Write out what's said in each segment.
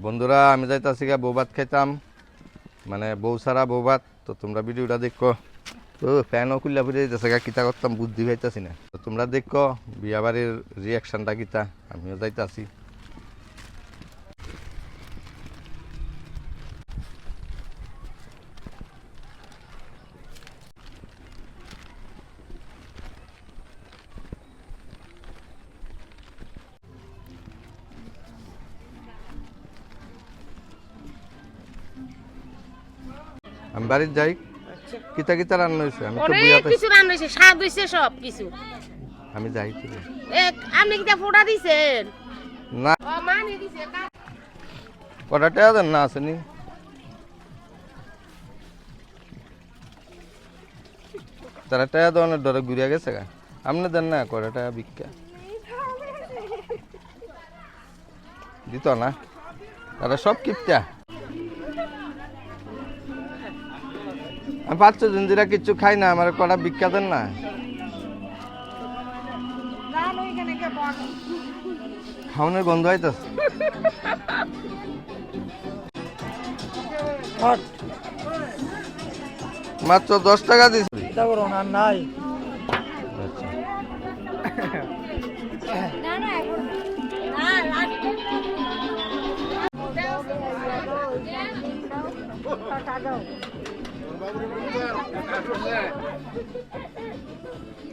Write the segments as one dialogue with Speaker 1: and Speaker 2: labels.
Speaker 1: বন্ধুরা আমি যাইতাছি গা বউ ভাত খাইতাম, মানে বউ ছাড়া বউ ভাত। তো তোমরা ভিডিওটা দেখো। তো ফ্যানও খুললা ফিরে যেতেছে গা, কিতা করতাম বুদ্ধি পাইতাছি না। তো তোমরা দেখো বিয়া বাড়ির রিয়াকশনটা কিতা। আমিও যাইতাছি। আমি বাড়ির যাই। কিতা কিতা রান্না হয়েছে? আমি তো
Speaker 2: অনেক কিছু রান্না হয়েছে, স্বাদ হয়েছে সব কিছু।
Speaker 1: আমি যাই
Speaker 2: আপনি কিটা ফোটা দিছেন
Speaker 1: না,
Speaker 2: ও মানি দিছে
Speaker 1: কটা টাকা দেন না আসেনি? তারা টাকা দেওয়ানোর ডরে ঘুরিয়া গেছে গা। আপনি দেন না কটা টাকা ভিক্ষা দিত না, তারা সব কিপটা। আমি 500 জঞ্জিরা কিচ্ছু খাই না, আমার কটা ভিক্ষা দেন না। খাওয়ানোর গন্ধ হইতেছে। মাত্র 10 টাকা দিছি।
Speaker 3: নাই
Speaker 1: আচ্ছা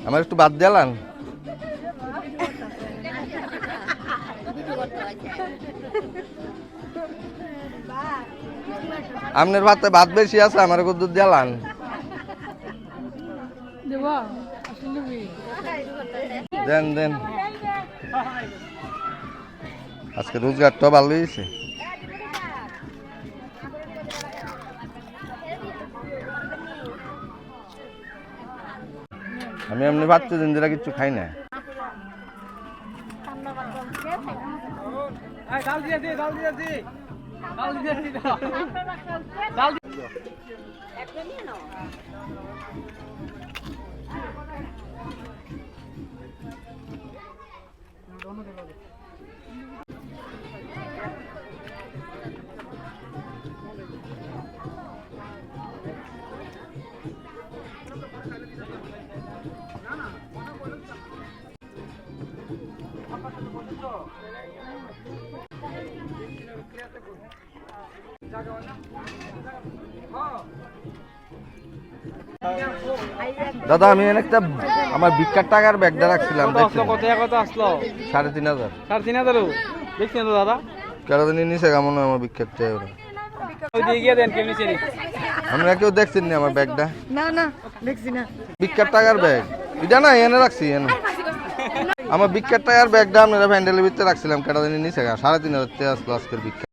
Speaker 1: আমার একটু বাদ দিলাম। আপনার ভাতে ভাত বেশি আছে, আমার দুধ দিলাম। দেন দেন, আজকে রোজগারটা ভালো হয়েছে। আমি এমনি ভাবছি জিন্দিরা কিচ্ছু খাই না। দাদা আমি একটা আমার ভিক্ষার টাকার ব্যাগটা রাখছিলাম,
Speaker 3: কত আসলো?
Speaker 1: 3500।
Speaker 3: 3500 দেখছেন তো দাদা?
Speaker 1: কেন দিন নিচে কেমন আমার ভিক্ষার টাকা?
Speaker 3: ওই দিয়ে গিয়ে দেন কেমনি চিনি।
Speaker 1: আমরা কেউ দেখছেন না আমার ব্যাগটা?
Speaker 2: না না দেখছি না।
Speaker 1: ভিক্ষার টাকার ব্যাগ এটা না, এনে রাখছি এনে। আমার ভিক্ষার টাকার ব্যাগটা আপনারা প্যান্ডেলের ভিতরে রাখছিলাম, কেন দিন নিচে 3500 টাকা আসলো আজকের ভিক্ষা।